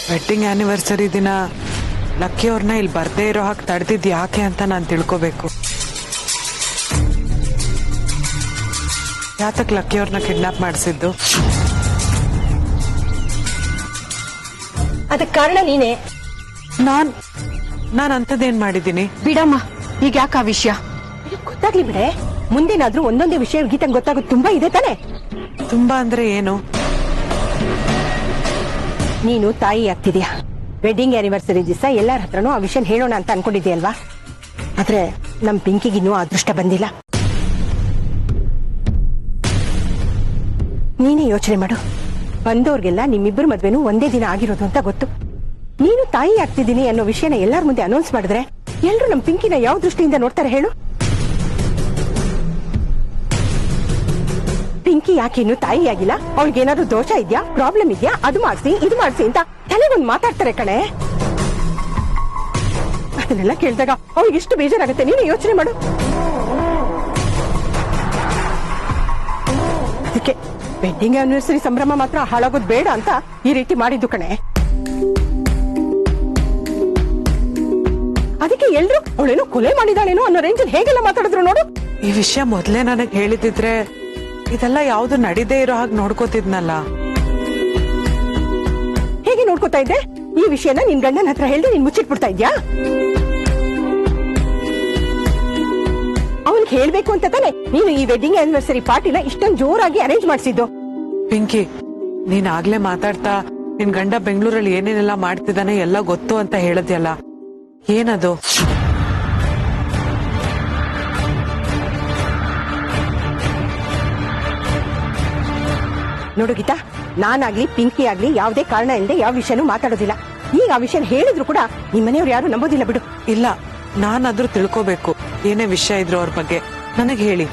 Wedding anniversary ದಿನ lucky ಅವ್ರನ್ನ ಇಲ್ಲಿ ಬರ್ದೇ ಇರೋ ಹಾಗೆ ತಡೆದಿದ್ದು ಯಾಕೆ ಅಂತ ನಾನು ತಿಳ್ಕೋಬೇಕು. ಯಾತಕ್ ಲಕ್ಕಿ ಅವ್ರನ್ನ ಕಿಡ್ನಾಪ್ ಮಾಡಿಸಿದ್ದು? ಅದಕ್ಕೆ ಕಾರಣ ನೀನೇ. ನಾನ್ ಅಂತದೇನ್ ಮಾಡಿದ್ದೀನಿ? ಬಿಡಮ್ಮ, ಈಗ ಯಾಕೆ ಆ ವಿಷಯ ಗೊತ್ತಾಗ್ಲಿ ಬಿಡೆ. ಮುಂದೇನಾದ್ರೂ ಒಂದೊಂದೇ ವಿಷಯ ಗೀತಂಗ್ ಗೊತ್ತಾಗೋದು ತುಂಬಾ ಇದೆ ತಾನೆ. ತುಂಬಾ ಅಂದ್ರೆ ಏನು? ನೀನು ತಾಯಿ ಆಗ್ತಿದ್ಯಾ. ವೆಡ್ಡಿಂಗ್ ಆನಿವರ್ಸರಿ ದಿವಸ ಎಲ್ಲರ ಹತ್ರನೂ ಆ ವಿಷಯ ಹೇಳೋಣ ಅಂತ ಅನ್ಕೊಂಡಿದ್ಯಲ್ವಾ? ಆದ್ರೆ ನಮ್ ಪಿಂಕಿಗಿನ್ನೂ ಅದೃಷ್ಟ ಬಂದಿಲ್ಲ. ನೀನೇ ಯೋಚನೆ ಮಾಡು. ಬಂದವ್ರಿಗೆಲ್ಲ ನಿಮ್ಮಿಬ್ಬರು ಮದ್ವೆನೂ ಒಂದೇ ದಿನ ಆಗಿರೋದು ಅಂತ ಗೊತ್ತು. ನೀನು ತಾಯಿ ಆಗ್ತಿದ್ದೀನಿ ಅನ್ನೋ ವಿಷಯನ ಎಲ್ಲರ ಮುಂದೆ ಅನೌನ್ಸ್ ಮಾಡಿದ್ರೆ ಎಲ್ರು ನಮ್ ಪಿಂಕಿನ ಯಾವ ದೃಷ್ಟಿಯಿಂದ ನೋಡ್ತಾರೆ ಹೇಳು? ಪಿಂಕಿ ಯಾಕೆ ಇನ್ನು ತಾಯಿ ಆಗಿಲ್ಲ? ಅವಳಿಗೇನಾದ್ರು ದೋಷ ಇದ್ಯಾ, ಪ್ರಾಬ್ಲಮ್ ಇದ್ಯಾ, ಅದು ಮಾಡ್ಸಿ ಇದು ಮಾಡ್ಸಿ ಅಂತ ತಲೆಗೊಂದು ಮಾತಾಡ್ತಾರೆ ಕಣೆ. ಅದನ್ನೆಲ್ಲ ಕೇಳಿದಾಗ ಅವಳಿಗೆ ಎಷ್ಟು ಬೇಜಾರಾಗುತ್ತೆ ನೀನು ಯೋಚನೆ ಮಾಡು. ಅದಕ್ಕೆ ವೆಡ್ಡಿಂಗ್ ಆನಿವರ್ಸರಿ ಸಂಭ್ರಮ ಮಾತ್ರ ಹಾಳಾಗೋದು ಬೇಡ ಅಂತ ಈ ರೀತಿ ಮಾಡಿದ್ದು ಕಣೆ. ಅದಕ್ಕೆ ಎಲ್ರು ಅವಳೇನೋ ಕೊಲೆ ಮಾಡಿದಾಳೇನೋ ಅನ್ನೋ ರೇಂಜಲ್ಲಿ ಹೇಗೆಲ್ಲ ಮಾತಾಡಿದ್ರು ನೋಡು. ಈ ವಿಷಯ ಮೊದ್ಲೇ ನನಗೆ ಹೇಳಿದಿದ್ರೆ ಇದೆಲ್ಲ ಯಾವ್ದು ನಡೀದೇ ಇರೋ ಹಾಗೆ ನೋಡ್ಕೋತಿದ್ನಲ್ಲ. ಹೇಗೆ ನೋಡ್ಕೋತಾ ಇದ್ದೆ? ಈ ವಿಷಯನ ನಿನ್ ಗಂಡನ ಹತ್ರ ಹೇಳಿ ನೀನ್ ಮುಚ್ಚಿಟ್ಬಿಡ್ತಾ ಇದ್ಯಾ? ಅವನ್ಗೆ ಹೇಳ್ಬೇಕು ಅಂತ ತಾನೆ ನೀನು ಈ ವೆಡ್ಡಿಂಗ್ ಆನಿವರ್ಸರಿ ಪಾರ್ಟಿನ ಇಷ್ಟೊಂದು ಜೋರಾಗಿ ಅರೇಂಜ್ ಮಾಡಿಸಿದ್ದು. ಪಿಂಕಿ, ನೀನ್ ಆಗ್ಲೇ ಮಾತಾಡ್ತಾ ನಿನ್ ಗಂಡ ಬೆಂಗಳೂರಲ್ಲಿ ಏನೇನೆಲ್ಲ ಮಾಡ್ತಿದ್ದಾನೆ ಎಲ್ಲ ಗೊತ್ತು ಅಂತ ಹೇಳದ್ಯಲ್ಲ, ಏನದು? ನೋಡು ಗೀತಾ, ನಾನಾಗ್ಲಿ ಪಿಂಕಿ ಆಗ್ಲಿ ಯಾವುದೇ ಕಾರಣ ಇಲ್ಲದೆ ಯಾವ ವಿಷಯನೂ ಮಾತಾಡೋದಿಲ್ಲ. ಈಗ ಆ ವಿಷಯ ಹೇಳಿದ್ರು ಕೂಡ ನಿಮ್ಮನೆಯವ್ರು ಯಾರು ನಂಬೋದಿಲ್ಲ ಬಿಡು. ಇಲ್ಲ, ನಾನಾದ್ರೂ ತಿಳ್ಕೋಬೇಕು. ಏನೇ ವಿಷಯ ಇದ್ರು ಅವ್ರ ಬಗ್ಗೆ ನನಗೆ ಹೇಳಿ.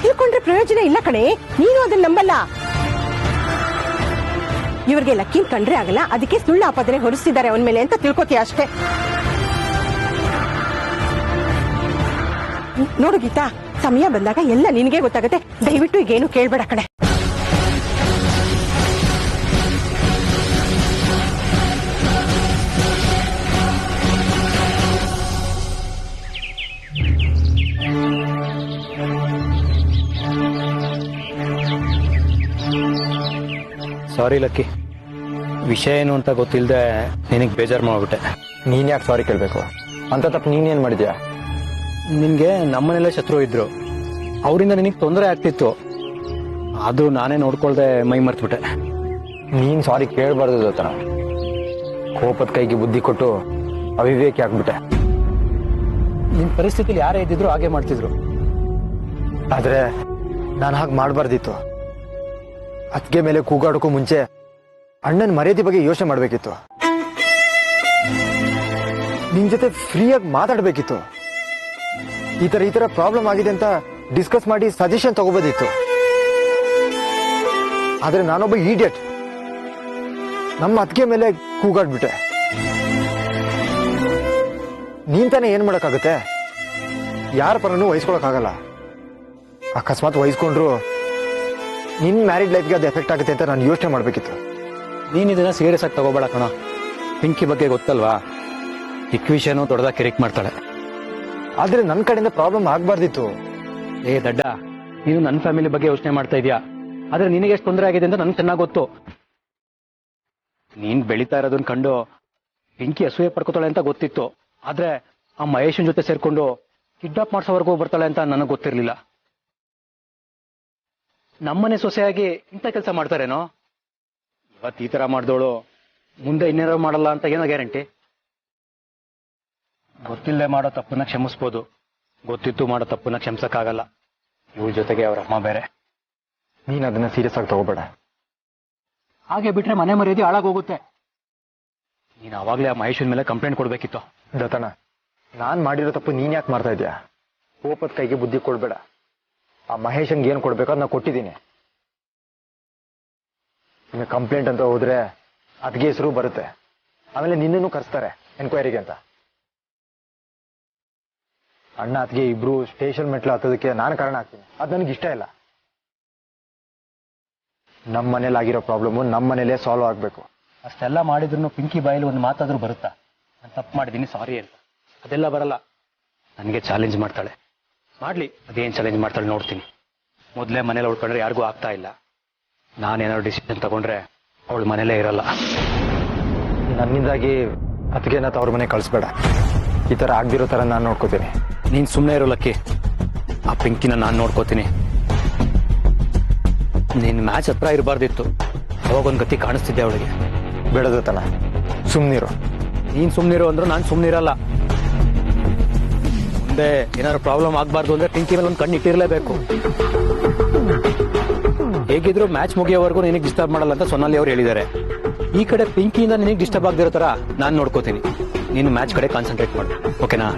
ತಿಳ್ಕೊಂಡ್ರೆ ಪ್ರಯೋಜನ ಇಲ್ಲ ಕಣೆ, ನೀನು ಅದನ್ನ ನಂಬಲ್ಲ. ಇವ್ರಿಗೆ ಲಕ್ಕಿನ್ ಕಂಡ್ರೆ ಆಗಲ್ಲ, ಅದಕ್ಕೆ ಸುಳ್ಳು ಆಪಾದನೆ ಹೊರಿಸ್ತಿದ್ದಾರೆ ಅವನ ಮೇಲೆ ಅಂತ ತಿಳ್ಕೊತೀಯ ಅಷ್ಟೇ. ನೋಡು ಗೀತಾ, ಸಮಯ ಬಂದಾಗ ಎಲ್ಲ ನಿನಗೆ ಗೊತ್ತಾಗುತ್ತೆ. ದಯವಿಟ್ಟು ಈಗೇನು ಕೇಳ್ಬೇಡ ಕಣೆ. ಸಾರಿ ಲಕ್ಕಿ, ವಿಷಯ ಏನು ಅಂತ ಗೊತ್ತಿಲ್ಲದೆ ನಿನಗೆ ಬೇಜಾರು ಮಾಡ್ಬಿಟ್ಟೆ. ನೀನ್ ಯಾಕೆ ಸಾರಿ ಕೇಳಬೇಕು? ಅಂತ ತಪ್ಪು ನೀನೇನ್ ಮಾಡಿದ್ಯಾ? ನಿನ್ಗೆ ನಮ್ಮನೆಲ್ಲ ಶತ್ರು ಇದ್ರು, ಅವರಿಂದ ನಿನಗೆ ತೊಂದರೆ ಆಗ್ತಿತ್ತು. ಆದ್ರೂ ನಾನೇ ನೋಡ್ಕೊಳ್ದೆ ಮೈ ಮರ್ತ್ಬಿಟ್ಟೆ. ನೀನ್ ಸಾರಿ ಕೇಳಬಾರ್ದು ದತ್ತನ. ಕೋಪದ ಕೈಗೆ ಬುದ್ಧಿ ಕೊಟ್ಟು ಅವಿವೇಕಿ ಆಗ್ಬಿಟ್ಟೆ. ನಿನ್ ಪರಿಸ್ಥಿತಿಲಿ ಯಾರೇ ಇದ್ದಿದ್ರು ಹಾಗೆ ಮಾಡ್ತಿದ್ರು. ಆದ್ರೆ ನಾನು ಹಾಗೆ ಮಾಡಬಾರ್ದಿತ್ತು. ಅದ್ಗೆ ಮೇಲೆ ಕೂಗಾಡೋಕ್ಕೂ ಮುಂಚೆ ಅಣ್ಣನ ಮರ್ಯಾದೆ ಬಗ್ಗೆ ಯೋಚನೆ ಮಾಡ್ಬೇಕಿತ್ತು. ನಿನ್ ಜೊತೆ ಫ್ರೀಯಾಗಿ ಮಾತಾಡ್ಬೇಕಿತ್ತು. ಈ ತರ ಪ್ರಾಬ್ಲಮ್ ಆಗಿದೆ ಅಂತ ಡಿಸ್ಕಸ್ ಮಾಡಿ ಸಜೆಷನ್ ತಗೋಬೋದಿತ್ತು. ಆದ್ರೆ ನಾನೊಬ್ಬ ಈಡಿಯಟ್. ನಮ್ಮ ಅತ್ತಿಗೆ ಮೇಲೆ ಕೂಗಾಡ್ಬಿಟ್ಟೆ. ನೀನ್ ತಾನೇ ಏನ್ ಮಾಡಕ್ಕಾಗತ್ತೆ? ಯಾರ ಪರನೂ ವಹಿಸ್ಕೊಳಕ್ಕಾಗಲ್ಲ. ಅಕಸ್ಮಾತ್ ವಹಿಸ್ಕೊಂಡ್ರು ನಿನ್ ಮ್ಯಾರಿಡ್ ಲೈಫ್ಗೆ ಅದು ಎಫೆಕ್ಟ್ ಆಗುತ್ತೆ ಅಂತ ನಾನು ಯೋಚನೆ ಮಾಡ್ಬೇಕಿತ್ತು. ನೀನ್ ಇದನ್ನ ಸೀರಿಯಸ್ ಆಗಿ ತಗೋಬೇಡ ಕಣ. ಪಿಂಕಿ ಬಗ್ಗೆ ಗೊತ್ತಲ್ವಾ, ಚಿಕ್ಕ ವಿಷಯನೂ ದೊಡ್ಡದಾಗಿ ಕಿರಿಕ್ ಮಾಡ್ತಾಳೆ. ಆದ್ರೆ ನನ್ನ ಕಡೆಯಿಂದ ಪ್ರಾಬ್ಲಮ್ ಆಗ್ಬಾರ್ದಿತ್ತು. ಏ ದಡ್ಡ, ನೀನು ನನ್ನ ಫ್ಯಾಮಿಲಿ ಬಗ್ಗೆ ಯೋಚನೆ ಮಾಡ್ತಾ ಇದೀಯಾ. ಆದ್ರೆ ನಿನಗೆ ಎಷ್ಟು ತೊಂದರೆ ಆಗಿದೆ ಅಂತ ನನ್ಗೆ ಚೆನ್ನಾಗಿ ಗೊತ್ತು. ನೀನ್ ಬೆಳೀತಾ ಇರೋದನ್ನ ಕಂಡು ಪಿಂಕಿ ಅಸೂಯೆ ಪಡ್ಕೋತಾಳೆ ಅಂತ ಗೊತ್ತಿತ್ತು. ಆದ್ರೆ ಆ ಮಹೇಶನ್ ಜೊತೆ ಸೇರ್ಕೊಂಡು ಕಿಡ್ನಾಪ್ ಮಾಡ್ಸೋವರೆಗೂ ಬರ್ತಾಳೆ ಅಂತ ನನಗೆ ಗೊತ್ತಿರ್ಲಿಲ್ಲ. ನಮ್ಮನೆ ಸೊಸೆಯಾಗಿ ಇಂಥ ಕೆಲಸ ಮಾಡ್ತಾರೇನೋ? ಇವತ್ತು ಈ ತರ ಮಾಡ್ದೋಳು ಮುಂದೆ ಇನ್ನೇನಾರು ಮಾಡಲ್ಲ ಅಂತ ಏನೋ ಗ್ಯಾರಂಟಿ? ಗೊತ್ತಿಲ್ಲದೆ ಮಾಡೋ ತಪ್ಪನ್ನ ಕ್ಷಮಿಸ್ಬೋದು, ಗೊತ್ತಿತ್ತು ಮಾಡೋ ತಪ್ಪನ್ನ ಕ್ಷಮಿಸಕ್ಕಾಗಲ್ಲ. ಇವ್ರ ಜೊತೆಗೆ ಅವ್ರ ಅಮ್ಮ ಬೇರೆ. ನೀನ್ ಅದನ್ನ ಸೀರಿಯಸ್ ಆಗಿ ತಗೋಬೇಡ. ಹಾಗೆ ಬಿಟ್ರೆ ಮನೆ ಮರ್ಯಾದೆ ಹಾಳಾಗೋಗುತ್ತೆ. ನೀನ್ ಅವಾಗ್ಲೇ ಆ ಮಹೇಶನ್ ಮೇಲೆ ಕಂಪ್ಲೇಂಟ್ ಕೊಡ್ಬೇಕಿತ್ತು. ದತ್ತನ, ನಾನ್ ಮಾಡಿರೋ ತಪ್ಪು ನೀನ್ ಯಾಕೆ ಮಾಡ್ತಾ ಇದ್ಯಾ? ಕೋಪದ ಕೈಗೆ ಬುದ್ಧಿ ಕೊಡ್ಬೇಡ. ಆ ಮಹೇಶನ್ಗೆ ಏನ್ ಕೊಡ್ಬೇಕು ಅದನ್ನ ಕೊಟ್ಟಿದ್ದೀನಿ. ಇನ್ನು ಕಂಪ್ಲೇಂಟ್ ಅಂತ ಹೋದ್ರೆ ಅದ್ಗೆ ಹೆಸರು ಬರುತ್ತೆ. ಆಮೇಲೆ ನಿನ್ನನ್ನು ಕರೆಸ್ತಾರೆ ಎನ್ಕ್ವೈರಿಗೆ ಅಂತ. ಅಣ್ಣ ಅದ್ಗೆ ಇಬ್ರು ಸ್ಟೇಷನ್ ಮೆಟ್ಲು ಹತ್ತೋದಕ್ಕೆ ನಾನು ಕಾರಣ ಆಗ್ತೀನಿ. ಅದು ನನಗೆ ಇಷ್ಟ ಇಲ್ಲ. ನಮ್ಮ ಮನೇಲಿ ಆಗಿರೋ ಪ್ರಾಬ್ಲಮ್ ನಮ್ಮ ಮನೇಲೇ ಸಾಲ್ವ್ ಆಗಬೇಕು. ಅಷ್ಟೆಲ್ಲ ಮಾಡಿದ್ರು ಪಿಂಕಿ ಬಾಯಲ್ಲಿ ಒಂದು ಮಾತಾದ್ರೂ ಬರುತ್ತಾ, ನಾನು ತಪ್ಪು ಮಾಡಿದ್ದೀನಿ ಸಾರಿ ಅಂತ? ಅದೆಲ್ಲ ಬರಲ್ಲ. ನನಗೆ ಚಾಲೆಂಜ್ ಮಾಡ್ತಾಳೆ. ಮಾಡ್ಲಿ, ಅದೇನು ಚಾಲೆಂಜ್ ಮಾಡ್ತಾಳೆ ನೋಡ್ತೀನಿ. ಮೊದಲೇ ಮನೇಲಿ ಉಳ್ಕೊಂಡ್ರೆ ಯಾರಿಗೂ ಆಗ್ತಾ ಇಲ್ಲ. ನಾನೇನಾದ್ರು ಡಿಸಿಷನ್ ತಗೊಂಡ್ರೆ ಅವಳು ಮನೇಲೇ ಇರಲ್ಲ. ನನ್ನಿಂದಾಗಿ ಅತ್ತಿಗೆನ ಅವ್ರ ಮನೆ ಕಳಿಸ್ಬೇಡ. ಈ ಥರ ಆಗ್ದಿರೋ ಥರ ನಾನು ನೋಡ್ಕೋತೀನಿ. ನೀನು ಸುಮ್ಮನೆ ಇರೋ ಲಕ್ಕಿ. ಆ ಪಿಂಕಿನ ನಾನು ನೋಡ್ಕೋತೀನಿ. ನಿನ್ನ ಮ್ಯಾಚ್ ಹತ್ರ ಇರಬಾರ್ದಿತ್ತು. ಅವಾಗೊಂದು ಗತಿ ಕಾಣಿಸ್ತಿದ್ದೆ ಅವಳಿಗೆ. ಬೇಡದತನ, ಸುಮ್ಮನಿರು. ನೀನು ಸುಮ್ಮನಿರು ಅಂದ್ರೂ ನಾನು ಸುಮ್ಮನಿರಲ್ಲ. ಮುಂದೆ ಏನಾದ್ರು ಪ್ರಾಬ್ಲಮ್ ಆಗಬಾರ್ದು ಅಂದ್ರೆ ಪಿಂಕಿ ಮೇಲೆ ಒಂದು ಕಣ್ಣು ಇಟ್ಟಿರಲೇಬೇಕು. ಹೇಗಿದ್ರು ಮ್ಯಾಚ್ ಮುಗಿಯೋವರೆಗೂ ನಿನಗೆ ಡಿಸ್ಟರ್ಬ್ ಮಾಡಲ್ಲ ಅಂತ ಸೊನಾಲಿ ಅವ್ರು ಹೇಳಿದ್ದಾರೆ. ಈ ಕಡೆ ಪಿಂಕಿಯಿಂದ ನಿನಗೆ ಡಿಸ್ಟರ್ಬ್ ಆಗದಿರೋ ಥರ ನಾನು ನೋಡ್ಕೋತೀನಿ. ನೀನು ಮ್ಯಾಚ್ ಕಡೆ ಕಾನ್ಸಂಟ್ರೇಟ್ ಮಾಡು, ಓಕೆನಾ?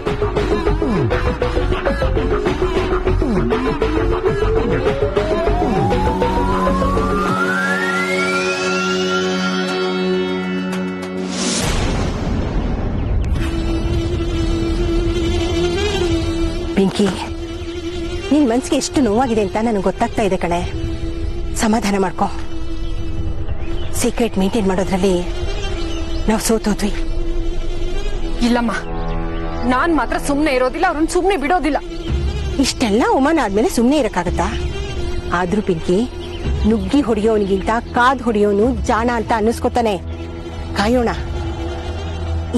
ಪಿಂಕಿ, ನಿನ್ ಮನ್ಸಿಗೆ ಎಷ್ಟು ನೋವಾಗಿದೆ ಅಂತ ನನಗೆ ಗೊತ್ತಾಗ್ತಾ ಇದೆ ಕಣೆ. ಸಮಾಧಾನ ಮಾಡ್ಕೊ. ಸೀಕ್ರೆಟ್ ಮೇಂಟೈನ್ ಮಾಡೋದ್ರಲ್ಲಿ ನಾವು ಸೋತೋದ್ವಿ. ಇಲ್ಲಮ್ಮ, ನಾನ್ ಮಾತ್ರ ಸುಮ್ನೆ ಇರೋದಿಲ್ಲ, ಅವ್ರನ್ನ ಸುಮ್ನೆ ಬಿಡೋದಿಲ್ಲ. ಇಷ್ಟೆಲ್ಲ ಅವಮಾನ ಆದ್ಮೇಲೆ ಸುಮ್ನೆ ಇರಕ್ಕಾಗತ್ತಾ? ಆದ್ರೂ ಪಿಂಕಿ, ನುಗ್ಗಿ ಹೊಡೆಯೋನಿಗಿಂತ ಕಾದ್ ಹೊಡೆಯೋನು ಜಾಣ ಅಂತ ಅನ್ನಿಸ್ಕೊತಾನೆ. ಕಾಯೋಣ.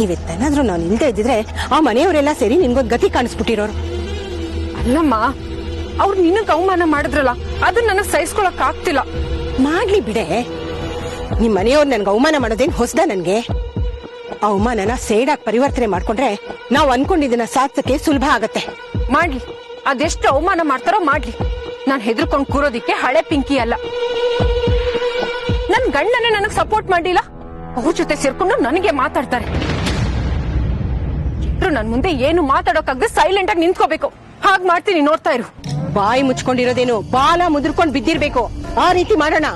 ಇವತ್ತೇನಾದ್ರೂ ನಾನು ಇಲ್ದೇ ಇದ್ದಿದ್ರೆ ಆ ಮನೆಯವರೆಲ್ಲ ಸೇರಿ ನಿನ್ಗೊಂದ್ ಗತಿ ಕಾಣಿಸ್ಬಿಟ್ಟಿರೋರು. ಅಲ್ಲಮ್ಮ, ಅವ್ರು ನಿನಗ್ ಅವಮಾನ ಮಾಡಿದ್ರಲ್ಲ, ಅದನ್ನ ನನಗ್ ಸಹಿಸ್ಕೊಳಕ್ ಆಗ್ತಿಲ್ಲ. ಮಾಡ್ಲಿ ಬಿಡೆ. ನಿಮ್ ಮನೆಯವ್ರು ನನ್ಗೆ ಅವಮಾನ ಮಾಡೋದೇನ್ ಹೊಸದ? ನನ್ಗೆ ಅವಮಾನನ ಸೇಡಾಗಿ ಪರಿವರ್ತನೆ ಮಾಡ್ಕೊಂಡ್ರೆ ನಾವ್ ಅನ್ಕೊಂಡಿದ್ದನ್ನ ಸಾಧಿಸಕ್ಕೆ ಸುಲಭ ಆಗತ್ತೆ. ಮಾಡ್ಲಿ, ಅದೆಷ್ಟು ಅವಮಾನ ಮಾಡ್ತಾರೋ ಮಾಡ್ಲಿ. ನಾನ್ ಹೆದರ್ಕೊಂಡ್ ಕೂರೋದಿಕ್ಕೆ ಹಳೆ ಪಿಂಕಿ ಅಲ್ಲ. ನನ್ ಗಂಡನೇ ನನಗ್ ಸಪೋರ್ಟ್ ಮಾಡಿಲ್ಲ, ಅವ್ರ ಜೊತೆ ಸೇರ್ಕೊಂಡು ನನಗೆ ಮಾತಾಡ್ತಾರೆ. ನನ್ ಮುಂದೆ ಏನು ಮಾತಾಡೋಕಾಗದೆ ಸೈಲೆಂಟ್ ಆಗಿ ನಿಂತ್ಕೋಬೇಕು. ಹಾಗ್ ಮಾಡ್ತೀನಿ, ನೋಡ್ತಾ ಇರು. ಬಾಯಿ ಮುಚ್ಕೊಂಡಿರೋದೇನು ಬಾಲ ಮುದ್ರಕೊಂಡ್ ಬಿದ್ದಿರ್ಬೇಕು. ಆ ರೀತಿ ಮಾಡೋಣ.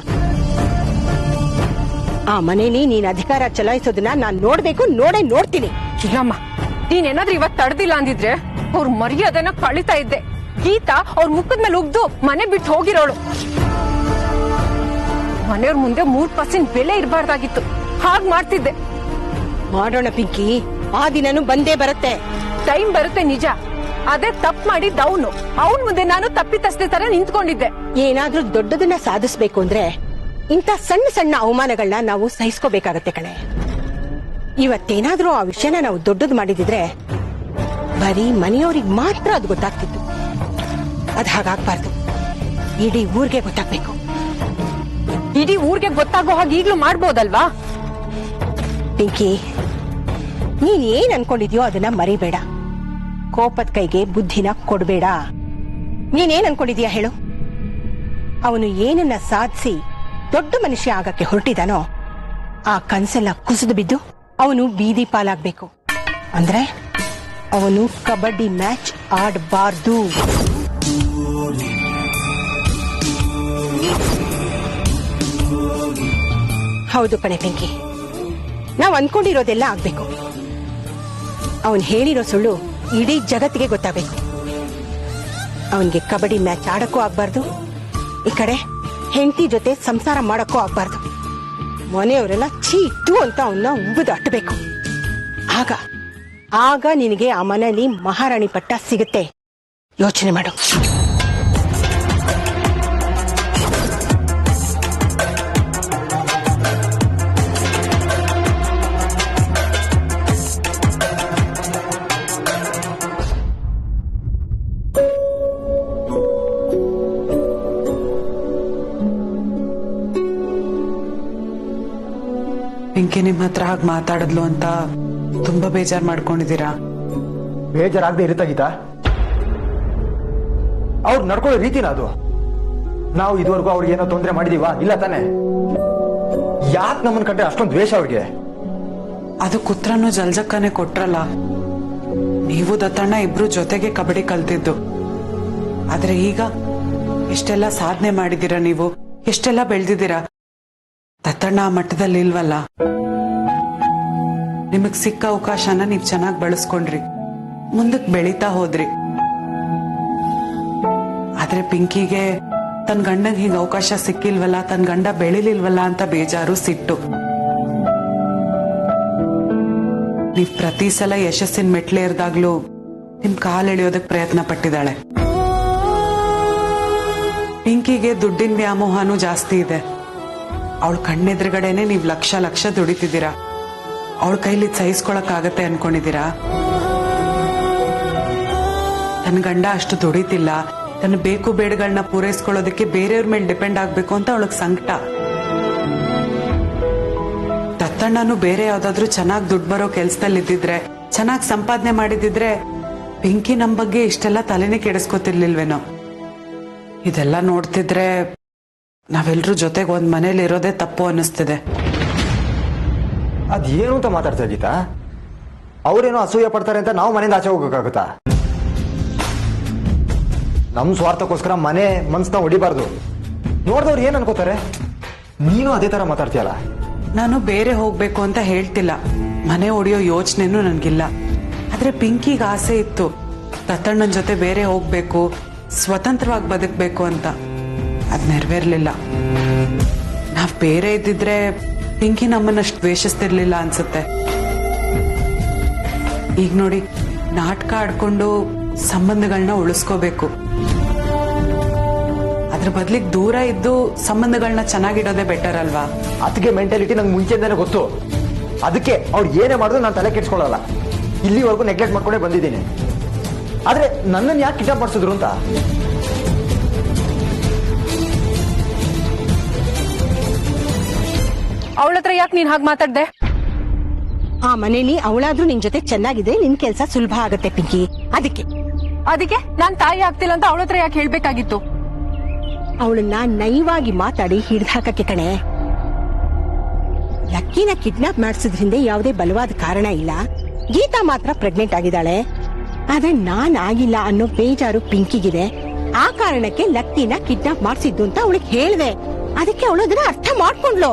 ಆ ಮನೇಲಿ ನೀನ್ ಅಧಿಕಾರ ಚಲಾಯಿಸೋದನ್ನ ನಾನ್ ನೋಡ್ಬೇಕು, ನೋಡ್ತೀನಿ. ಇಲ್ಲಮ್ಮ, ನೀನೇನಾದ್ರೂ ಇವತ್ ತಡೆದಿಲ್ಲ ಅಂದಿದ್ರೆ ಅವ್ರ ಮರ್ಯಾದೆನ ಕಳಿತಾ ಇದ್ದೆ. ಗೀತಾ ಅವ್ರ ಮುಖದ ಮೇಲೆ ಉಗ್ದು ಮನೆ ಬಿಟ್ಟು ಹೋಗಿರೋಳು. ಮನೆಯವ್ರ ಮುಂದೆ 3% ಬೆಲೆ ಇರಬಾರ್ದಾಗಿತ್ತು. ಹಾಗ್ ಮಾಡ್ತಿದ್ದೆ. ಮಾಡೋಣ ಪಿಂಕಿ, ಆ ದಿನನೂ ಬಂದೇ ಬರುತ್ತೆ. ಟೈಮ್ ಬರುತ್ತೆ ನಿಜ. ಅದೇ ತಪ್ಪು ಮಾಡಿದ್ದ ಅವನ್ ಮುಂದೆ ನಾನು ತಪ್ಪಿತಸ್ಥೆ ತರ ನಿಂತ್ಕೊಂಡಿದ್ದೆ. ಏನಾದ್ರೂ ದೊಡ್ಡದನ್ನ ಸಾಧಿಸ್ಬೇಕು ಅಂದ್ರೆ ಇಂಥ ಸಣ್ಣ ಸಣ್ಣ ಅವಮಾನಗಳನ್ನ ನಾವು ಸಹಿಸ್ಕೋಬೇಕಾಗತ್ತೆ ಕಣೆ. ಇವತ್ತೇನಾದ್ರೂ ಆ ವಿಷಯನ ನಾವು ದೊಡ್ಡದು ಮಾಡಿದಿದ್ರೆ ಬರೀ ಮನೆಯವ್ರಿಗೆ ಮಾತ್ರ ಅದು ಗೊತ್ತಾಗ್ತಿತ್ತು. ಅದ್ ಹಾಗಾಗ್ಬಾರ್ದು. ಇಡೀ ಊರ್ಗೆ ಗೊತ್ತಾಗ್ಬೇಕು. ಇಡೀ ಊರ್ಗೆ ಗೊತ್ತಾಗೋ ಹಾಗೆ ಈಗ್ಲೂ ಮಾಡ್ಬೋದಲ್ವಾ? ಪಿಂಕಿ, ನೀನ್ ಏನ್ ಅನ್ಕೊಂಡಿದ್ಯೋ ಅದನ್ನ ಮರಿಬೇಡ. ಕೋಪದ ಕೈಗೆ ಬುದ್ಧಿನ ಕೊಡ್ಬೇಡ. ನೀನೇನ್ ಅನ್ಕೊಂಡಿದ್ಯಾ ಹೇಳು? ಅವನು ಏನನ್ನ ಸಾಧಿಸಿ ದೊಡ್ಡ ಮನುಷ್ಯ ಆಗಕ್ಕೆ ಹೊರಟಿದಾನೋ ಆ ಕನ್ಸೆಲ್ಲ ಕುಸಿದು ಬಿದ್ದು ಅವನು ಬೀದಿ ಪಾಲಾಗ್ಬೇಕು. ಅಂದ್ರೆ ಅವನು ಕಬಡ್ಡಿ ಮ್ಯಾಚ್ ಆಡಬಾರ್ದು. ಹೌದು ಕಣೆ ಪಿಂಕಿ, ನಾವ್ ಅನ್ಕೊಂಡಿರೋದೆಲ್ಲ ಆಗ್ಬೇಕು. ಅವನ್ ಹೇಳಿರೋ ಸುಳ್ಳು ಇಡೀ ಜಗತ್ತಿಗೆ ಗೊತ್ತಾಗಬೇಕು. ಅವನ್ಗೆ ಕಬಡ್ಡಿ ಮ್ಯಾಚ್ ಆಡಕ್ಕೂ ಆಗ್ಬಾರ್ದು, ಈ ಕಡೆ ಹೆಂಡತಿ ಜೊತೆ ಸಂಸಾರ ಮಾಡಕ್ಕೂ ಆಗ್ಬಾರ್ದು. ಮನೆಯವರೆಲ್ಲ ಚೀಟು ಅಂತ ಅವನ್ನ ಉಗಿದು ಅಟ್ಟಬೇಕು. ಆಗ ನಿನಗೆ ಆ ಮನೆಯಲ್ಲಿ ಮಹಾರಾಣಿ ಪಟ್ಟ ಸಿಗುತ್ತೆ. ಯೋಚನೆ ಮಾಡು. ಪಿಂಕಿ ನಿಮ್ ಹತ್ರ ಹಾಗೆ ಮಾತಾಡಿದ್ಲು ಅಂತ ತುಂಬಾ ಬೇಜಾರ್ ಮಾಡ್ಕೊಂಡಿದ್ದೀರಾ? ಬೇಜಾರಾಗದೆ ಇರುತ್ತಾ ಗೀತಾ? ಅವ್ರು ನಡ್ಕೊಳ್ಳೋ ರೀತಿನ ಅದು. ನಾವು ಇದುವರೆಗೂ ಅವ್ರಿಗೆ ಏನೋ ತೊಂದರೆ ಮಾಡಿದೀವಾ? ಇಲ್ಲ ತಾನೆ. ಯಾಕೆ ನಮ್ಮನ್ ಕಂಡ್ರೆ ಅಷ್ಟೊಂದು ದ್ವೇಷ ಅವ್ರಿಗೆ? ಅದು ಕುತ್ರನು ಜಲ್ಜಕ್ಕನೆ ಕೊಟ್ರಲ್ಲ. ನೀವು ದತ್ತಣ್ಣ ಇಬ್ರು ಜೊತೆಗೆ ಕಬಡ್ಡಿ ಕಲ್ತಿದ್ದು. ಆದ್ರೆ ಈಗ ಎಷ್ಟೆಲ್ಲ ಸಾಧನೆ ಮಾಡಿದೀರಾ, ನೀವು ಎಷ್ಟೆಲ್ಲ ಬೆಳೆದಿದ್ದೀರಾ. ದತ್ತಣ್ಣ ಆ ಮಟ್ಟದಲ್ಲಿ ಇಲ್ವಲ್ಲ. ನಿಮಗ್ ಸಿಕ್ಕ ಅವಕಾಶನ ನೀವ್ ಚೆನ್ನಾಗಿ ಬಳಸ್ಕೊಂಡ್ರಿ, ಮುಂದಕ್ಕೆ ಬೆಳೀತಾ ಹೋದ್ರಿ. ಆದ್ರೆ ಪಿಂಕಿಗೆ ತನ್ನ ಗಂಡಂಗ್ ಹಿಂಗ ಅವಕಾಶ ಸಿಕ್ಕಿಲ್ವಲ್ಲ, ತನ್ನ ಗಂಡ ಬೆಳಿಲಿಲ್ವಲ್ಲ ಅಂತ ಬೇಜಾರು, ಸಿಟ್ಟು. ನೀವ್ ಪ್ರತಿ ಸಲ ಯಶಸ್ಸಿನ ಮೆಟ್ಲೇರ್ದಾಗ್ಲೂ ನಿಮ್ ಕಾಲೆಳೆಯೋದಕ್ ಪ್ರಯತ್ನ ಪಟ್ಟಿದ್ದಾಳೆ. ಪಿಂಕಿಗೆ ದುಡ್ಡಿನ ವ್ಯಾಮೋಹನೂ ಜಾಸ್ತಿ ಇದೆ. ಅವಳ ಕಣ್ಣೆದ್ರುಗಡೆನೆ ನೀವ್ ಲಕ್ಷ ಲಕ್ಷ ದುಡಿತಿದ್ದೀರಾ. ಅವಳ ಕೈಲಿ ಸಹಿಸ್ಕೊಳಕ್ ಆಗತ್ತೆ ಅನ್ಕೊಂಡಿದ್ದೀರಾ? ತನ್ನ ಗಂಡ ಅಷ್ಟು ದುಡಿತಿಲ್ಲ, ತನ್ನ ಬೇಕು ಬೇಡಗಳನ್ನ ಪೂರೈಸ್ಕೊಳ್ಳೋದಕ್ಕೆ ಬೇರೆಯವ್ರ ಮೇಲೆ ಡಿಪೆಂಡ್ ಆಗ್ಬೇಕು ಅಂತ ಅವಳಗ್ ಸಂಕಟ. ದತ್ತಣ್ಣನು ಬೇರೆ ಯಾವ್ದಾದ್ರು ಚೆನ್ನಾಗ್ ದುಡ್ಡು ಬರೋ ಕೆಲ್ಸದಲ್ಲಿ ಇದ್ದಿದ್ರೆ, ಚೆನ್ನಾಗ್ ಸಂಪಾದನೆ ಮಾಡಿದಿದ್ರೆ ಪಿಂಕಿ ನಮ್ ಬಗ್ಗೆ ಇಷ್ಟೆಲ್ಲ ತಲೆನೇ ಕೆಡಿಸ್ಕೊತಿರ್ಲಿಲ್ವೇನೋ. ಇದೆಲ್ಲ ನೋಡ್ತಿದ್ರೆ ನಾವೆಲ್ರೂ ಜೊತೆಗೆ ಒಂದ್ ಮನೇಲಿ ಇರೋದೇ ತಪ್ಪು ಅನ್ನಿಸ್ತಿದೆ. ಅದೇನು ಅಂತ ಮಾತಾಡ್ತಾ ಗೀತಾ? ಅವ್ರೇನೋ ಅಸೂಯೆ ಪಡ್ತಾರೆ ಅಂತ ನಾವು ಮನೆಯಿಂದ ಆಚೆ ಹೋಗಕ್ಕಾಗುತ್ತಾ? ನಮ್ ಸ್ವಾರ್ಥಕ್ಕೋಸ್ಕರ ಮನೆ ಮನ್ಸನ್ನ ಹೊಡಿಬಾರ್ದು. ನೋಡ್ದವ್ರು ಏನ್ ಅನ್ಕೋತಾರೆ? ನೀನು ಅದೇ ತರ ಮಾತಾಡ್ತೀಯಲ್ಲ. ನಾನು ಬೇರೆ ಹೋಗ್ಬೇಕು ಅಂತ ಹೇಳ್ತಿಲ್ಲ, ಮನೆ ಒಡೆಯೋ ಯೋಚನೆನೂ ನನ್ಗಿಲ್ಲ. ಆದ್ರೆ ಪಿಂಕಿಗೆ ಆಸೆ ಇತ್ತು ದತ್ತಣ್ಣನ ಜೊತೆ ಬೇರೆ ಹೋಗ್ಬೇಕು, ಸ್ವತಂತ್ರವಾಗಿ ಬದುಕ್ಬೇಕು ಅಂತ. ಅದ್ ನೆರವೇರ್ಲಿಲ್ಲ. ನಾವ್ ಬೇರೆ ಇದ್ದಿದ್ರೆ ಪಿಂಕಿ ನಮ್ಮನ್ನಷ್ಟು ದ್ವೇಷಿಸ್ತಿರ್ಲಿಲ್ಲ ಅನ್ಸುತ್ತೆ. ಈಗ ನೋಡಿ, ನಾಟಕ ಆಡ್ಕೊಂಡು ಸಂಬಂಧಗಳನ್ನ ಉಳಿಸ್ಕೋಬೇಕು. ಅದ್ರ ಬದ್ಲಿಗೆ ದೂರ ಇದ್ದು ಸಂಬಂಧಗಳನ್ನ ಚೆನ್ನಾಗಿಡೋದೇ ಬೆಟರ್ ಅಲ್ವಾ? ಅದಕ್ಕೆ ಮೆಂಟಾಲಿಟಿ ನಂಗೆ ಮುಂಚೆಯಿಂದಾನೆ ಗೊತ್ತು. ಅದಕ್ಕೆ ಅವ್ರು ಏನೇ ಮಾಡಿದ್ರು ನಾನು ತಲೆ ಕೆಡ್ಸ್ಕೊಳ್ಳಲ್ಲ. ಇಲ್ಲಿವರೆಗೂ ನೆಗ್ಲೆಕ್ಟ್ ಮಾಡ್ಕೊಂಡೇ ಬಂದಿದ್ದೀನಿ. ಆದ್ರೆ ನನ್ನನ್ನು ಯಾಕೆ ಕಿಡ್ನಾಪ್ ಮಾಡಿಸಿದ್ರು ಅಂತ ಅವಳ ಹತ್ರ ಯಾಕೆ ನೀನ್ ಹಾಗೆ ಮಾತಾಡ್ದೆ? ಆ ಮನೇಲಿ ಅವಳಾದ್ರೂ ನಿನ್ ಜೊತೆ ಚೆನ್ನಾಗಿದೆ, ನಿನ್ ಕೆಲ್ಸ ಸುಲಭ ಆಗತ್ತೆ ಪಿಂಕಿ. ಅದಕ್ಕೆ ನಾನ್ ತಾಯಿ ಆಗ್ತಿಲ್ಲ ಅಂತ ಅವಳ ಹತ್ರ ಯಾಕೆ ಹೇಳ್ಬೇಕಾಗಿತ್ತು? ಅವಳನ್ನ ನೈವಾಗಿ ಮಾತಾಡಿ ಹಿಡ್ದಾಕಕ್ಕೆ ಕಣೆ. ಲಕ್ಕಿನ ಕಿಡ್ನಾಪ್ ಮಾಡಿಸಿದ್ರಿಂದ ಯಾವುದೇ ಬಲವಾದ ಕಾರಣ ಇಲ್ಲ. ಗೀತಾ ಮಾತ್ರ ಪ್ರೆಗ್ನೆಂಟ್ ಆಗಿದ್ದಾಳೆ. ಆದ್ರೆ ನಾನ್ ಆಗಿಲ್ಲ ಅನ್ನೋ ಬೇಜಾರು ಪಿಂಕಿಗಿದೆ. ಆ ಕಾರಣಕ್ಕೆ ಲಕ್ಕಿನ ಕಿಡ್ನಾಪ್ ಮಾಡಿಸಿದ್ದು ಅಂತ ಅವಳಿಗೆ ಹೇಳ್ದೆ. ಅದಕ್ಕೆ ಅವಳು ಅದನ್ನ ಅರ್ಥ ಮಾಡ್ಕೊಂಡ್ಲು.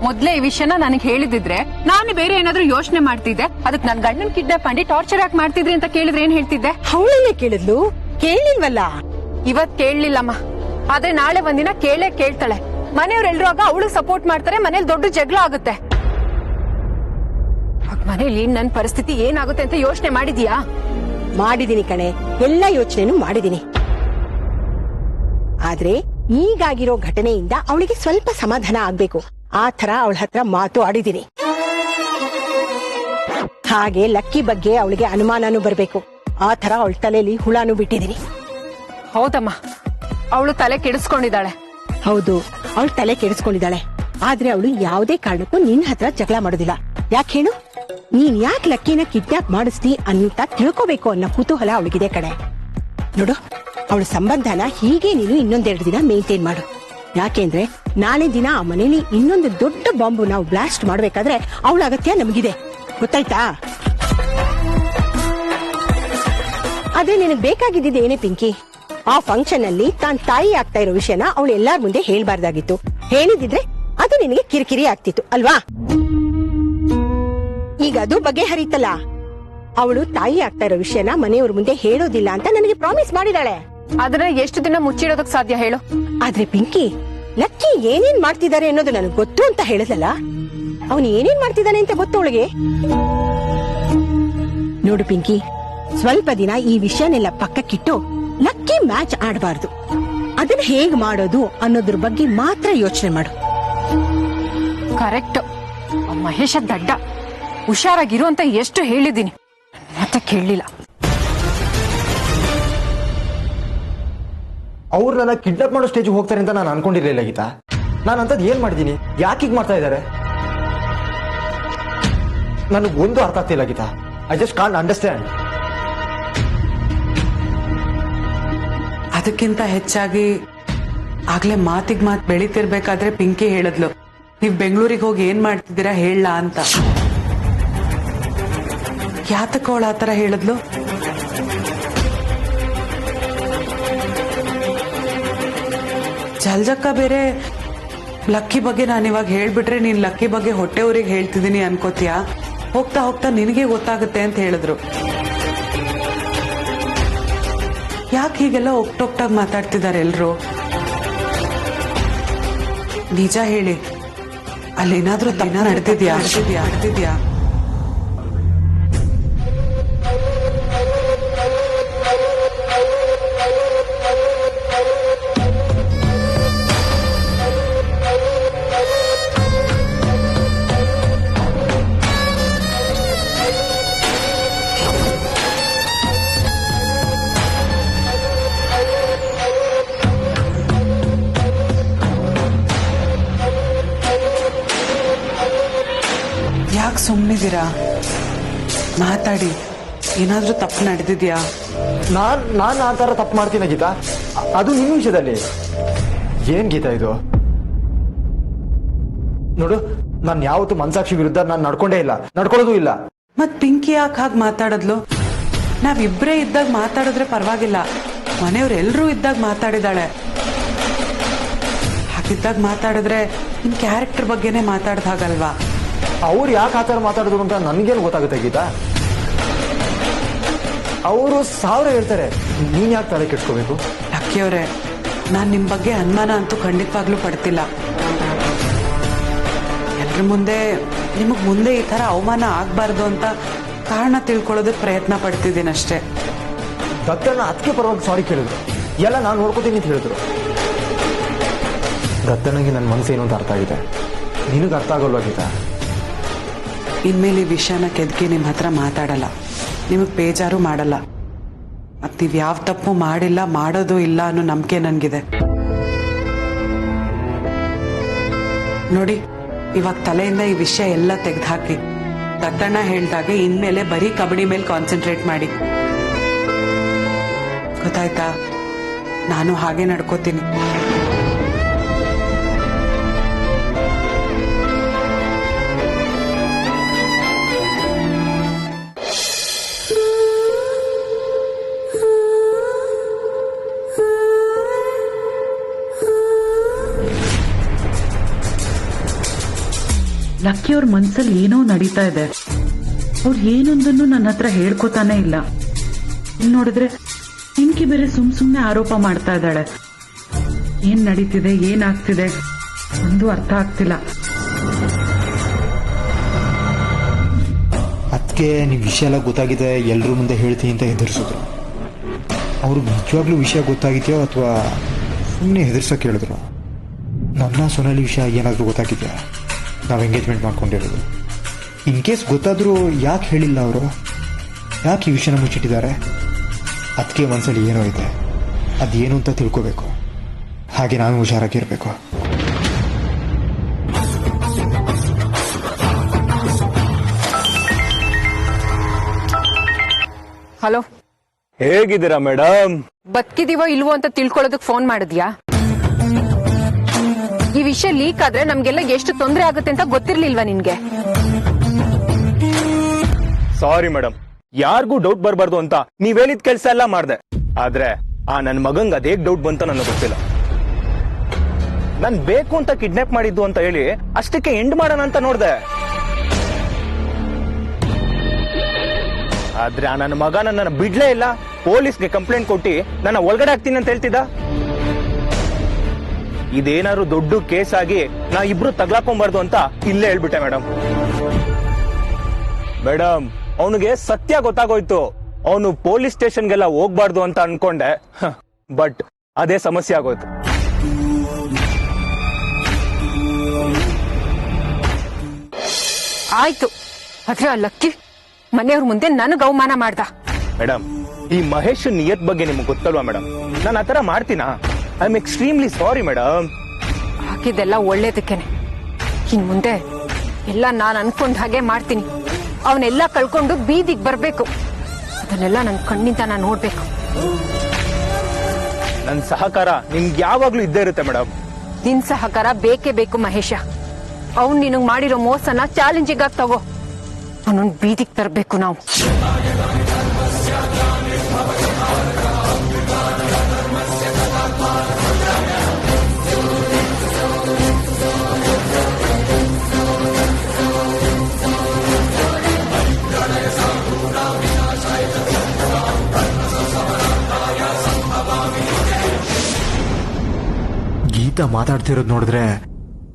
ಮೊದ್ಲೇ ಈ ವಿಷಯನ ನನಗೆ ಹೇಳಿದಿದ್ರೆ ನಾನು ಬೇರೆ ಏನಾದ್ರೂ ಯೋಚನೆ ಮಾಡ್ತಿದ್ದೆ. ಅದಕ್ಕೆ ನನ್ ಗಂಡನ್ ಕಿಡ್ನಾಪ್ ಮಾಡಿ ಟಾರ್ಚರ್ ಯಾಕೆ ಮಾಡ್ತಿದ್ರಿ ಅಂತ ಕೇಳಿದ್ರೆ ಏನ್ ಹೇಳ್ತಿದ್ದೆ? ಅವಳನ್ನೇ ಕೇಳಿದ್ಲು, ಕೇಳಿಲ್ವಲ್ಲ. ಇವತ್ ಕೇಳಲಿಲ್ಲಮ್ಮ, ಆದ್ರೆ ನಾಳೆ ಒಂದಿನ ಕೇಳ್ತಾಳೆ. ಮನೆಯವ್ರೆಲ್ರೂ ಆಗ ಅವಳು ಸಪೋರ್ಟ್ ಮಾಡ್ತಾರೆ, ಮನೇಲಿ ದೊಡ್ಡ ಜಗಳ ಆಗುತ್ತೆ. ಮನೇಲಿ ನನ್ ಪರಿಸ್ಥಿತಿ ಏನಾಗುತ್ತೆ ಅಂತ ಯೋಚನೆ ಮಾಡಿದೀಯಾ? ಮಾಡಿದೀನಿ ಕಣೆ, ಎಲ್ಲ ಯೋಚನೆನೂ ಮಾಡಿದೀನಿ. ಆದ್ರೆ ಈಗಾಗಿರೋ ಘಟನೆಯಿಂದ ಅವಳಿಗೆ ಸ್ವಲ್ಪ ಸಮಾಧಾನ ಆಗ್ಬೇಕು. ಆ ತರ ಅವಳ ಹತ್ರ ಮಾತು ಆಡಿದೀನಿ. ಹಾಗೆ ಲಕ್ಕಿ ಬಗ್ಗೆ ಅವಳಿಗೆ ಅನುಮಾನನೂ ಬರ್ಬೇಕು. ಆ ತರ ಅವಳ ತಲೆಯಲ್ಲಿ ಹುಳಾನು ಬಿಟ್ಟಿದೀನಿ. ಹೌದಮ್ಮ, ಅವಳು ತಲೆ ಕೆಡಿಸ್ಕೊಂಡಿದ್ದಾಳೆ. ಹೌದು, ಅವಳು ತಲೆ ಕೆಡಿಸ್ಕೊಂಡಿದ್ದಾಳೆ. ಆದ್ರೆ ಅವಳು ಯಾವುದೇ ಕಾರಣಕ್ಕೂ ನಿನ್ ಹತ್ರ ಜಗಳ ಮಾಡೋದಿಲ್ಲ. ಯಾಕೆ ಹೇಳು? ನೀನ್ ಯಾಕೆ ಲಕ್ಕಿನ ಕಿಡ್ನಾಪ್ ಮಾಡಿಸ್ತಿ ಅಂತ ತಿಳ್ಕೋಬೇಕು ಅನ್ನೋ ಕುತೂಹಲ ಅವಳಿಗಿದೆ ಕಡೆ. ನೋಡು, ಅವಳ ಸಂಬಂಧನ ಹೀಗೆ ನೀನು ಇನ್ನೊಂದೆರಡು ದಿನ ಮೇಂಟೈನ್ ಮಾಡು. ಯಾಕೆಂದ್ರೆ ನಾಳೆ ದಿನ ಆ ಮನೇಲಿ ಇನ್ನೊಂದು ದೊಡ್ಡ ಬಾಂಬು ನಾವು ಬ್ಲಾಸ್ಟ್ ಮಾಡ್ಬೇಕಾದ್ರೆ ಅವಳ ಅಗತ್ಯ ನಮಗಿದೆ, ಗೊತ್ತಾಯ್ತಾ? ಅದೇ ನಿನಗೆ ಬೇಕಾಗಿದ್ದಿದ್ದು ಏನೇ ಪಿಂಕಿ? ಆ ಫಂಕ್ಷನ್ ಅಲ್ಲಿ ತಾನ್ ತಾಯಿ ಆಗ್ತಾ ಇರೋ ವಿಷಯನ ಅವಳು ಎಲ್ಲಾರ ಮುಂದೆ ಹೇಳ್ಬಾರ್ದಾಗಿತ್ತು. ಹೇಳಿದಿದ್ರೆ ಅದು ನಿನಗೆ ಕಿರಿಕಿರಿ ಆಗ್ತಿತ್ತು ಅಲ್ವಾ? ಈಗ ಅದು ಬಗೆಹರಿತಲ್ಲ. ಅವಳು ತಾಯಿ ಆಗ್ತಾ ಇರೋ ವಿಷಯನ ಮನೆಯವ್ರ ಮುಂದೆ ಹೇಳೋದಿಲ್ಲ ಅಂತ ನನಗೆ ಪ್ರಾಮಿಸ್ ಮಾಡಿದಾಳೆ. ಅದನ್ನ ಎಷ್ಟು ದಿನ ಮುಚ್ಚಿಡೋದಕ್ ಸಾಧ್ಯ ಹೇಳು? ಆದ್ರೆ ಪಿಂಕಿ, ಲಕ್ಕಿ ಏನೇನ್ ಮಾಡ್ತಿದ್ದಾರೆ ಅನ್ನೋದು ನನಗೆ ಗೊತ್ತು ಅಂತ ಹೇಳಿದಲ್ಲ. ಅವನು ಏನೇನ್ ಮಾಡ್ತಿದ್ದಾನೆ ಅಂತ ಗೊತ್ತು ಅವಳಿಗೆ. ನೋಡು ಪಿಂಕಿ, ಸ್ವಲ್ಪ ದಿನ ಈ ವಿಷಯನೆಲ್ಲ ಪಕ್ಕಕ್ಕಿಟ್ಟು ಲಕ್ಕಿ ಮ್ಯಾಚ್ ಆಡಬಾರ್ದು. ಅದನ್ನ ಹೇಗ್ ಮಾಡೋದು ಅನ್ನೋದ್ರ ಬಗ್ಗೆ ಮಾತ್ರ ಯೋಚನೆ ಮಾಡು. ಕರೆಕ್ಟ್. ಮಹೇಶ ದಡ್ಡ, ಹುಷಾರಾಗಿರು ಅಂತ ಎಷ್ಟು ಹೇಳಿದೀನಿ, ಮತ್ತೆ ಕೇಳಲಿಲ್ಲ. ಅವ್ರು ನನ್ನ ಕಿಡ್ನಾಪ್ ಮಾಡೋ ಸ್ಟೇಜ್ ಹೋಗ್ತಾರೆ ಅಂತ ನಾನು ಅನ್ಕೊಂಡಿರ್ಲಿಲ್ಲ ಗೀತಾ. ನಾನು ಅಂತದ್ ಏನ್ ಮಾಡಿದೀನಿ? ಯಾಕೆ ಹೀಗ್ ಮಾಡ್ತಾ ಇದ್ದಾರೆ? ನನಗೆ ಒಂದು ಅರ್ಥ ಆಗ್ತಿಲ್ಲ Geeta. I just can't understand. ಅದಕ್ಕಿಂತ ಹೆಚ್ಚಾಗಿ ಆಗ್ಲೇ ಮಾತಿಗೆ ಮಾತು ಬೆಳಿತಿರ್ಬೇಕಾದ್ರೆ ಪಿಂಕಿ ಹೇಳಿದ್ಲು, ನೀವ್ ಬೆಂಗಳೂರಿಗೆ ಹೋಗಿ ಏನ್ ಮಾಡ್ತಿದ್ದೀರಾ ಹೇಳ ಅಂತ. ಯಾತಕೋಳ ಆತರ ಹೇಳಿದ್ಲು? ಜಲ್ಜಕ್ಕ ಬೇರೆ ಲಕ್ಕಿ ಬಗ್ಗೆ ನಾನಿವಾಗ ಹೇಳ್ಬಿಟ್ರೆ ನೀನ್ ಲಕ್ಕಿ ಬಗ್ಗೆ ಹೊಟ್ಟೆ ಊರಿಗೆ ಹೇಳ್ತಿದ್ದೀನಿ ಅನ್ಕೋತೀಯಾ? ಹೋಗ್ತಾ ಹೋಗ್ತಾ ನಿನಗೆ ಗೊತ್ತಾಗುತ್ತೆ ಅಂತ ಹೇಳಿದ್ರು. ಯಾಕೆ ಹೀಗೆಲ್ಲ ಒಕ್ಟೊಕ್ಟಾಗಿ ಮಾತಾಡ್ತಿದ್ದಾರೆ ಎಲ್ರು? ನಿಜ ಹೇಳಿ, ಅಲ್ಲೇನಾದ್ರೂ ತಪ್ಪ ನಡೆದಿದ್ಯಾ? ಯಾಕೆ ಸುಮ್ಮನಿದ್ದೀರಾ? ಮಾತಾಡಿ, ಏನಾದ್ರೂ ತಪ್ಪು ನಡೆದಿದ್ಯಾ? ನಾನು ಆ ಥರ ತಪ್ಪು ಮಾಡ್ತೀನ ಗೀತಾ? ಅದು ನಿಮ್ಮ ವಿಷಯದಲ್ಲಿ ಏನ್ ಗೀತಾ ಇದು? ನೋಡು, ನಾನು ಯಾವತ್ತು ಮನ್ಸಾಕ್ಷಿ ವಿರುದ್ಧ ನಾನು ನಡ್ಕೊಂಡೇ ಇಲ್ಲ, ನಡ್ಕೊಳ್ಳೋದು ಇಲ್ಲ. ಮತ್ ಪಿಂಕಿ ಯಾಕೆ ಹಾಗೆ ಮಾತಾಡದ್ಲು? ನಾವಿಬ್ರೇ ಇದ್ದಾಗ ಮಾತಾಡಿದ್ರೆ ಪರವಾಗಿಲ್ಲ, ಮನೆಯವ್ರೆಲ್ರೂ ಇದ್ದಾಗ ಮಾತಾಡಿದಾಳೆ. ಹಾಗಿದ್ದಾಗ ಮಾತಾಡಿದ್ರೆ ನಿನ್ ಕ್ಯಾರೆಕ್ಟರ್ ಬಗ್ಗೆನೇ ಮಾತಾಡ್ದ ಹಾಗಲ್ವಾ? ಅವ್ರು ಯಾಕೆ ಆ ಥರ ಮಾತಾಡಿದ್ರು ಅಂತ ನನ್ಗೇನು ಗೊತ್ತಾಗುತ್ತೆ ಗೀತಾ? ಅವರು 1000 ಹೇಳ್ತಾರೆ, ನೀನ್ ಯಾಕೆ ತಲೆ ಕೆಡ್ಸ್ಕೋಬೇಕು? ಲಕ್ಕಿಯವ್ರೆ, ನಾನ್ ನಿಮ್ ಬಗ್ಗೆ ಅನುಮಾನ ಅಂತೂ ಖಂಡಿತವಾಗ್ಲೂ ಪಡ್ತಿಲ್ಲ. ಎಲ್ರ ಮುಂದೆ ನಿಮಗ್ ಮುಂದೆ ಈ ತರ ಅವಮಾನ ಆಗ್ಬಾರ್ದು ಅಂತ ಕಾರಣ ತಿಳ್ಕೊಳ್ಳೋದಕ್ಕೆ ಪ್ರಯತ್ನ ಪಡ್ತಿದ್ದೀನಿ ಅಷ್ಟೇ. ದತ್ತನ ಅದಕ್ಕೆ ಪರವಾಗಿ ಸಾರಿ ಕೇಳಿದ್ರು, ಎಲ್ಲ ನಾನು ನೋಡ್ಕೋತೀನಿ ಅಂತ ಹೇಳಿದ್ರು. ದತ್ತನಿಗೆ ನನ್ನ ಮನಸ್ಸು ಏನು ಅಂತ ಅರ್ಥ ಆಗಿದೆ, ನಿನಗೆ ಅರ್ಥ ಆಗೋಲ್ವಾ ಗೀತಾ? ಇನ್ಮೇಲೆ ಈ ವಿಷಯನ ಕೆದಕಿ ನಿಮ್ಮ ಹತ್ರ ಮಾತಾಡಲ್ಲ, ನಿಮಗೆ ಬೇಜಾರು ಮಾಡಲ್ಲ. ಮತ್ ನೀವ್ ಯಾವ ತಪ್ಪು ಮಾಡಿಲ್ಲ, ಮಾಡೋದು ಇಲ್ಲ ಅನ್ನೋ ನಂಬಿಕೆ ನನ್ಗಿದೆ. ನೋಡಿ, ಇವಾಗ ತಲೆಯಿಂದ ಈ ವಿಷಯ ಎಲ್ಲ ತೆಗೆದುಹಾಕಿ. ದತ್ತಣ್ಣ ಹೇಳ್ದಾಗೆ ಇನ್ಮೇಲೆ ಬರೀ ಕಬಡ್ಡಿ ಮೇಲೆ ಕಾನ್ಸಂಟ್ರೇಟ್ ಮಾಡಿ, ಗೊತ್ತಾಯ್ತಾ? ನಾನು ಹಾಗೆ ನಡ್ಕೋತೀನಿ. ಲಕ್ಕಿಯವ್ರ ಮನ್ಸಲ್ಲಿ ಏನೋ ನಡೀತಾ ಇದೆ. ಅವ್ರು ಏನೊಂದನ್ನು ನನ್ನ ಹತ್ರ ಹೇಳ್ಕೊತಾನೆ ಇಲ್ಲ. ಇಲ್ಲಿ ನೋಡಿದ್ರೆ ಪಿಂಕಿ ಬೇರೆ ಸುಮ್ನೆ ಆರೋಪ ಮಾಡ್ತಾ ಇದ್ದಾಳೆ. ಏನ್ ನಡೀತಿದೆ, ಏನಾಗ್ತಿದೆ ಒಂದು ಅರ್ಥ ಆಗ್ತಿಲ್ಲ. ಅದಕ್ಕೆ ನೀವು ವಿಷಯ ಎಲ್ಲ ಗೊತ್ತಾಗಿದೆ, ಎಲ್ಲರೂ ಮುಂದೆ ಹೇಳ್ತೀನಿ ಅಂತ ಹೆದರ್ಸಿದ್ರು. ಅವ್ರಿಗೆ ನಿಜವಾಗ್ಲೂ ವಿಷಯ ಗೊತ್ತಾಗಿದೆಯೋ ಅಥವಾ ಸುಮ್ಮನೆ ಹೆದರ್ಸೋಕೆ ಹೇಳಿದ್ರು? ನನ್ನ ಸೊನಾಲಿ ವಿಷಯ ಏನಾದರೂ ಗೊತ್ತಾಗಿದೆಯಾ? ನಾವು ಎಂಗೇಜ್ಮೆಂಟ್ ಮಾಡ್ಕೊಂಡಿರೋದು. ಇನ್ ಕೇಸ್ ಗೊತ್ತಾದರೂ ಯಾಕೆ ಹೇಳಿಲ್ಲ ಅವರು? ಯಾಕೆ ಈ ವಿಷಯನ ಮುಚ್ಚಿಟ್ಟಿದ್ದಾರೆ? ಅದಕ್ಕೆ ಮನಸ್ಸಲ್ಲಿ ಏನೋ ಇದೆ, ಅದೇನು ಅಂತ ತಿಳ್ಕೋಬೇಕು. ಹಾಗೆ ನಾನು ಹುಷಾರಾಗಿರ್ಬೇಕು. ಹಲೋ, ಹೇಗಿದ್ದೀರಾ ಮೇಡಮ್? ಬದುಕಿದೀವೋ ಇಲ್ವೋ ಅಂತ ತಿಳ್ಕೊಳ್ಳೋದಕ್ ಫೋನ್ ಮಾಡಿದ್ಯಾ? ಈ ವಿಷಯ ಲೀಕ್ ಆದ್ರೆ ನಮ್ಗೆಲ್ಲ ಎಷ್ಟು ತೊಂದರೆ ಆಗುತ್ತೆ ಅಂತ ಗೊತ್ತಿರ್ಲಿಲ್ವಾ ನಿನ್ಗೆ? ಸಾರಿ ಮೇಡಮ್, ಯಾರಿಗೂ ಡೌಟ್ ಬರಬಾರ್ದು ಅಂತ ನೀವ್ ಹೇಳಿದ ಕೆಲಸ ಎಲ್ಲ ಮಾಡ್ದೆ. ಆದ್ರೆ ಆ ನನ್ ಮಗಂಗ್ ಅದೇಗ್ ಡೌಟ್ ಬಂತ ನನಗೆ ಗೊತ್ತಿಲ್ಲ. ನಾನ್ ಬೇಕು ಅಂತ ಕಿಡ್ನಾಪ್ ಮಾಡಿದ್ದು ಅಂತ ಹೇಳಿ ಅಷ್ಟಕ್ಕೆ ಎಂಡ್ ಮಾಡೋಣ ಅಂತ ನೋಡ್ದೆ. ಆದ್ರೆ ಆ ನನ್ನ ಮಗ ನನ್ನ ಬಿಡ್ಲೇ ಇಲ್ಲ. ಪೊಲೀಸ್ಗೆ ಕಂಪ್ಲೇಂಟ್ ಕೊಟ್ಟಿ ನನ್ನ ಒಳಗಡೆ ಹಾಕ್ತೀನಿ ಅಂತ ಹೇಳ್ತಿದ್ದ. ಇದೇನಾದ್ರು ದೊಡ್ಡ ಕೇಸ್ ಆಗಿ ನಾ ಇಬ್ರು ತಗ್ಲಾಕೊಂಬಾರ್ದು ಅಂತ ಇಲ್ಲೇ ಹೇಳ್ಬಿಟ್ಟೆ ಮೇಡಮ್. ಮೇಡಮ್, ಅವನಿಗೆ ಸತ್ಯ ಗೊತ್ತಾಗೋಯ್ತು. ಅವನು ಪೊಲೀಸ್ ಸ್ಟೇಷನ್ಗೆಲ್ಲ ಹೋಗ್ಬಾರ್ದು ಅಂತ ಅನ್ಕೊಂಡೆ, ಬಟ್ ಅದೇ ಸಮಸ್ಯೆ ಆಗೋಯ್ತು. ಆಯ್ತು, ಆದ್ರೆ ಆ ಲಕ್ಕಿ ಮನೆಯವ್ರ ಮುಂದೆ ನನಗ್ ಅವಮಾನ ಮಾಡ್ದ. ಮೇಡಮ್, ಈ ಮಹೇಶ್ ನಿಯತ್ ಬಗ್ಗೆ ನಿಮ್ಗೆ ಗೊತ್ತಲ್ವಾ ಮೇಡಮ್? ನಾನು ಆತರ ಮಾಡ್ತೀನಾ? I am extremely sorry madam. ಹಾಕಿದ್ದೆಲ್ಲ ಒಳ್ಳೇದಕ್ಕೇನೆ. ಇನ್ ಮುಂದೆ ಎಲ್ಲ ನಾನ್ ಅನ್ಕೊಂಡ್ ಹಾಗೆ ಮಾಡ್ತೀನಿ. ಅವನ್ನೆಲ್ಲ ಕಳ್ಕೊಂಡು ಬೀದಿಗೆ ಬರ್ಬೇಕು. ಅದನ್ನೆಲ್ಲ ನನ್ ಕಣ್ಣಿಂದ ನಾನು ನೋಡ್ಬೇಕು. ನನ್ ಸಹಕಾರ ನಿಮ್ಗೆ ಯಾವಾಗ್ಲೂ ಇದ್ದೇ ಇರುತ್ತೆ ಮೇಡಮ್. ನಿನ್ ಸಹಕಾರ ಬೇಕೇ ಬೇಕು ಮಹೇಶ. ಅವ್ನ್ ನಿನಗ್ ಮಾಡಿರೋ ಮೋಸನ ಚಾಲೆಂಜಿಂಗ್ ಆಗಿ ತಗೋ. ಅವನೊಂದು ಬೀದಿಗೆ ತರಬೇಕು ನಾವು. ಗೀತಾ ಮಾತಾಡ್ತಿರೋದು ನೋಡಿದ್ರೆ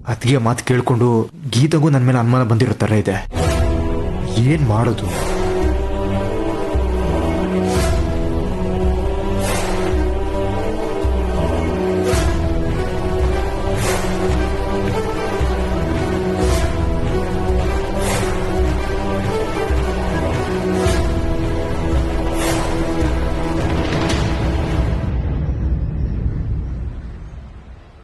ಅತ್ತಿಗೆ ಮಾತು ಕೇಳ್ಕೊಂಡು ಗೀತಗೂ ನನ್ನ ಮೇಲೆ ಅನುಮಾನ ಬಂದಿರೋ ಥರ ಇದೆ. ಏನ್ ಮಾಡೋದು?